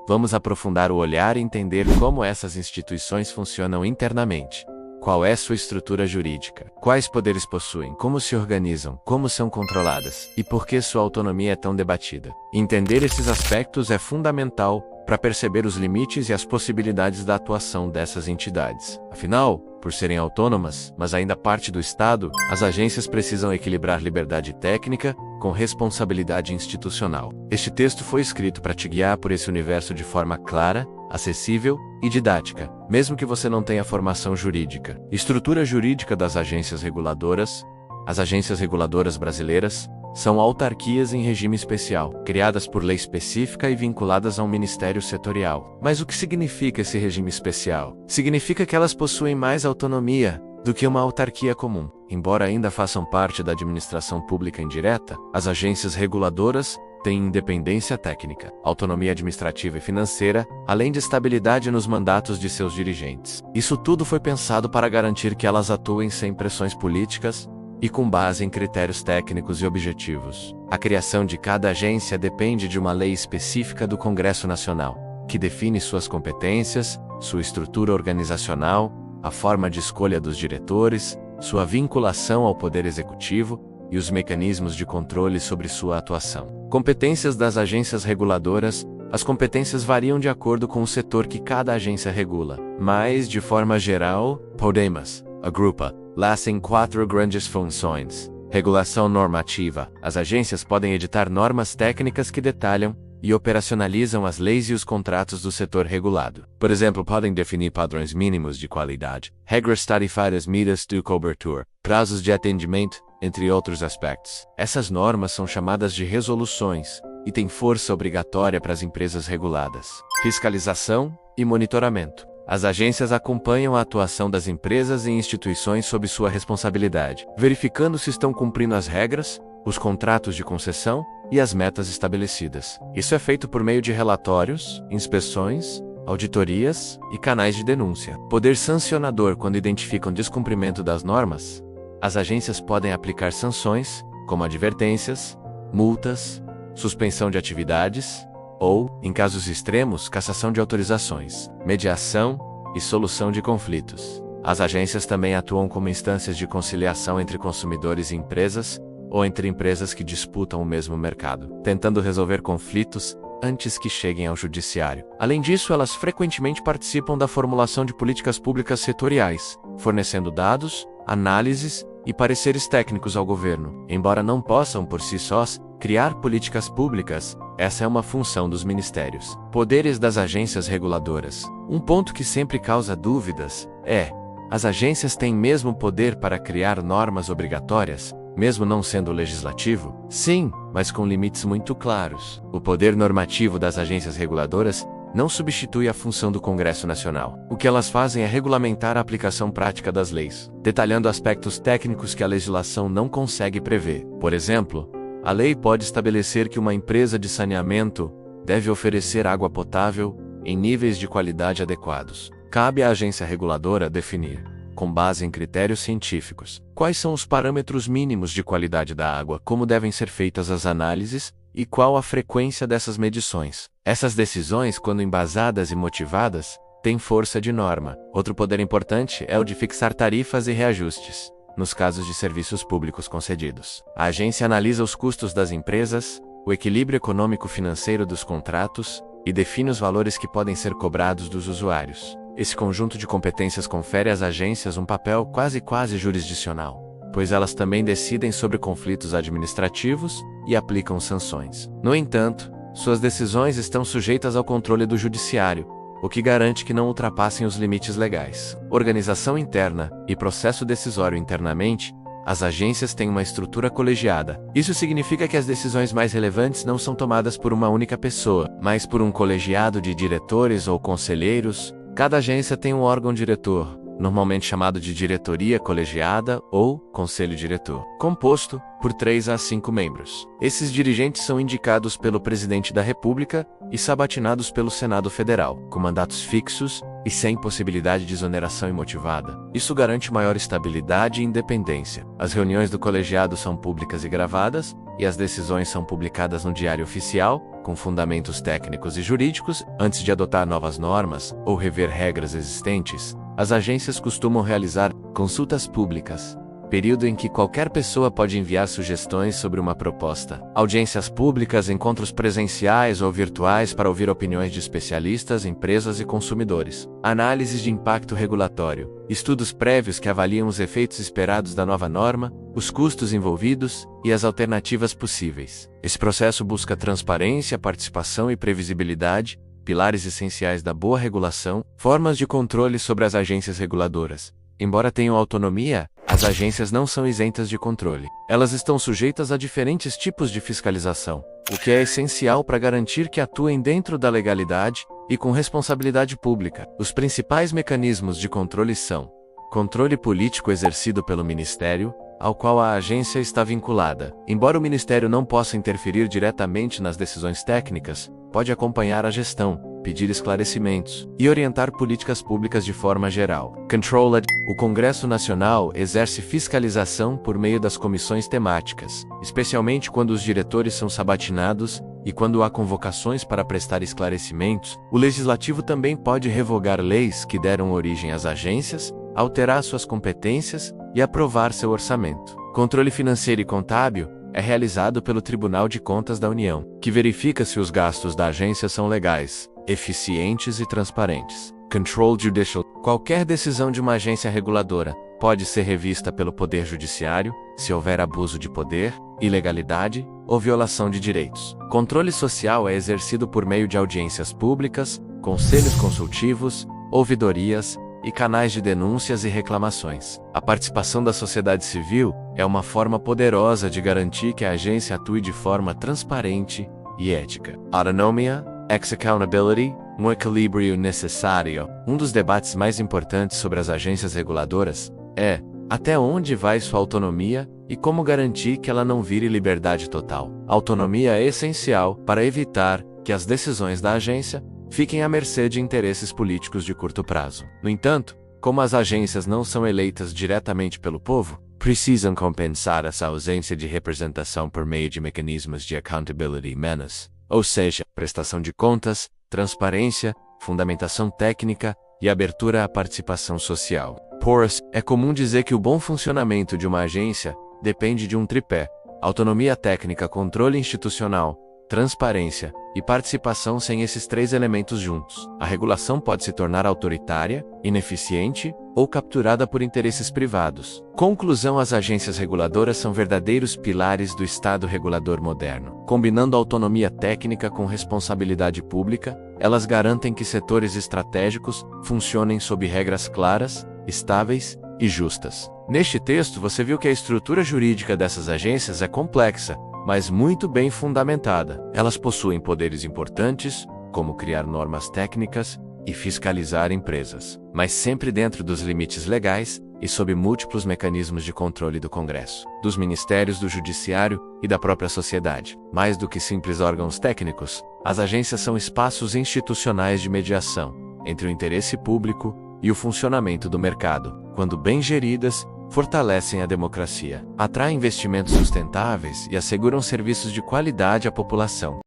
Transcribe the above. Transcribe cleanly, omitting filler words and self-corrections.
vamos aprofundar o olhar e entender como essas instituições funcionam internamente. Qual é sua estrutura jurídica? Quais poderes possuem? Como se organizam? Como são controladas? E por que sua autonomia é tão debatida? Entender esses aspectos é fundamental para perceber os limites e as possibilidades da atuação dessas entidades. Afinal, por serem autônomas, mas ainda parte do Estado, as agências precisam equilibrar liberdade técnica com responsabilidade institucional. Este texto foi escrito para te guiar por esse universo de forma clara, acessível e didática, mesmo que você não tenha formação jurídica. Estrutura jurídica das agências reguladoras. As agências reguladoras brasileiras são autarquias em regime especial, criadas por lei específica e vinculadas a um ministério setorial. Mas o que significa esse regime especial? Significa que elas possuem mais autonomia do que uma autarquia comum. Embora ainda façam parte da administração pública indireta, as agências reguladoras têm independência técnica, autonomia administrativa e financeira, além de estabilidade nos mandatos de seus dirigentes. Isso tudo foi pensado para garantir que elas atuem sem pressões políticas e com base em critérios técnicos e objetivos. A criação de cada agência depende de uma lei específica do Congresso Nacional, que define suas competências, sua estrutura organizacional, a forma de escolha dos diretores, sua vinculação ao Poder Executivo e os mecanismos de controle sobre sua atuação. Competências das agências reguladoras. As competências variam de acordo com o setor que cada agência regula, mas, de forma geral, podemos agrupar las em 4 grandes funções. Regulação normativa. As agências podem editar normas técnicas que detalham e operacionalizam as leis e os contratos do setor regulado. Por exemplo, podem definir padrões mínimos de qualidade, regras tarifárias, medidas de cobertura, prazos de atendimento, entre outros aspectos. Essas normas são chamadas de resoluções e têm força obrigatória para as empresas reguladas. Fiscalização e monitoramento. As agências acompanham a atuação das empresas e instituições sob sua responsabilidade, verificando se estão cumprindo as regras, os contratos de concessão e as metas estabelecidas. Isso é feito por meio de relatórios, inspeções, auditorias e canais de denúncia. Poder sancionador. Quando identificam descumprimento das normas, as agências podem aplicar sanções, como advertências, multas, suspensão de atividades ou, em casos extremos, cassação de autorizações, mediação e solução de conflitos. As agências também atuam como instâncias de conciliação entre consumidores e empresas, ou entre empresas que disputam o mesmo mercado, tentando resolver conflitos antes que cheguem ao judiciário. Além disso, elas frequentemente participam da formulação de políticas públicas setoriais, fornecendo dados, análises e pareceres técnicos ao governo. Embora não possam, por si sós, criar políticas públicas, essa é uma função dos ministérios. Poderes das agências reguladoras. Um ponto que sempre causa dúvidas é: as agências têm mesmo poder para criar normas obrigatórias, mesmo não sendo legislativo? Sim, mas com limites muito claros. O poder normativo das agências reguladoras não substitui a função do Congresso Nacional. O que elas fazem é regulamentar a aplicação prática das leis, detalhando aspectos técnicos que a legislação não consegue prever. Por exemplo, a lei pode estabelecer que uma empresa de saneamento deve oferecer água potável em níveis de qualidade adequados. Cabe à agência reguladora definir, com base em critérios científicos, quais são os parâmetros mínimos de qualidade da água, como devem ser feitas as análises e qual a frequência dessas medições. Essas decisões, quando embasadas e motivadas, têm força de norma. Outro poder importante é o de fixar tarifas e reajustes, nos casos de serviços públicos concedidos. A agência analisa os custos das empresas, o equilíbrio econômico-financeiro dos contratos e define os valores que podem ser cobrados dos usuários. Esse conjunto de competências confere às agências um papel quase jurisdicional, pois elas também decidem sobre conflitos administrativos e aplicam sanções. No entanto, suas decisões estão sujeitas ao controle do judiciário, o que garante que não ultrapassem os limites legais. Organização interna e processo decisório. Internamente, as agências têm uma estrutura colegiada. Isso significa que as decisões mais relevantes não são tomadas por uma única pessoa, mas por um colegiado de diretores ou conselheiros. Cada agência tem um órgão diretor, normalmente chamado de diretoria colegiada ou conselho diretor, composto por 3 a 5 membros. Esses dirigentes são indicados pelo presidente da República e sabatinados pelo Senado Federal, com mandatos fixos e sem possibilidade de exoneração imotivada. Isso garante maior estabilidade e independência. As reuniões do colegiado são públicas e gravadas, e as decisões são publicadas no Diário Oficial, com fundamentos técnicos e jurídicos, antes de adotar novas normas ou rever regras existentes, as agências costumam realizar consultas públicas, período em que qualquer pessoa pode enviar sugestões sobre uma proposta. Audiências públicas, encontros presenciais ou virtuais para ouvir opiniões de especialistas, empresas e consumidores. Análises de impacto regulatório. Estudos prévios que avaliam os efeitos esperados da nova norma, os custos envolvidos e as alternativas possíveis. Esse processo busca transparência, participação e previsibilidade, pilares essenciais da boa regulação. Formas de controle sobre as agências reguladoras. Embora tenham autonomia, as agências não são isentas de controle. Elas estão sujeitas a diferentes tipos de fiscalização, o que é essencial para garantir que atuem dentro da legalidade e com responsabilidade pública. Os principais mecanismos de controle são: controle político exercido pelo Ministério, ao qual a agência está vinculada. Embora o Ministério não possa interferir diretamente nas decisões técnicas, pode acompanhar a gestão, pedir esclarecimentos e orientar políticas públicas de forma geral. O Congresso Nacional exerce fiscalização por meio das comissões temáticas, especialmente quando os diretores são sabatinados e quando há convocações para prestar esclarecimentos. O Legislativo também pode revogar leis que deram origem às agências, alterar suas competências e aprovar seu orçamento. Controle financeiro e contábil é realizado pelo Tribunal de Contas da União, que verifica se os gastos da agência são legais, eficientes e transparentes. Control Judicial. Qualquer decisão de uma agência reguladora pode ser revista pelo Poder Judiciário, se houver abuso de poder, ilegalidade ou violação de direitos. Controle social é exercido por meio de audiências públicas, conselhos consultivos, ouvidorias e canais de denúncias e reclamações. A participação da sociedade civil é uma forma poderosa de garantir que a agência atue de forma transparente e ética. Autonomia, accountability, um equilíbrio necessário. Um dos debates mais importantes sobre as agências reguladoras é: até onde vai sua autonomia e como garantir que ela não vire liberdade total. A autonomia é essencial para evitar que as decisões da agência fiquem à mercê de interesses políticos de curto prazo. No entanto, como as agências não são eleitas diretamente pelo povo, precisam compensar essa ausência de representação por meio de mecanismos de accountability menos, ou seja, prestação de contas, transparência, fundamentação técnica e abertura à participação social. É comum dizer que o bom funcionamento de uma agência depende de um tripé: autonomia técnica, controle institucional, transparência e participação. Sem esses três elementos juntos, a regulação pode se tornar autoritária, ineficiente ou capturada por interesses privados. Conclusão: as agências reguladoras são verdadeiros pilares do Estado regulador moderno. Combinando autonomia técnica com responsabilidade pública, elas garantem que setores estratégicos funcionem sob regras claras, estáveis e justas. Neste texto você viu que a estrutura jurídica dessas agências é complexa, mas muito bem fundamentada. Elas possuem poderes importantes, como criar normas técnicas e fiscalizar empresas, mas sempre dentro dos limites legais e sob múltiplos mecanismos de controle do Congresso, dos ministérios, do Judiciário e da própria sociedade. Mais do que simples órgãos técnicos, as agências são espaços institucionais de mediação entre o interesse público e o funcionamento do mercado. Quando bem geridas, fortalecem a democracia, atraem investimentos sustentáveis e asseguram serviços de qualidade à população.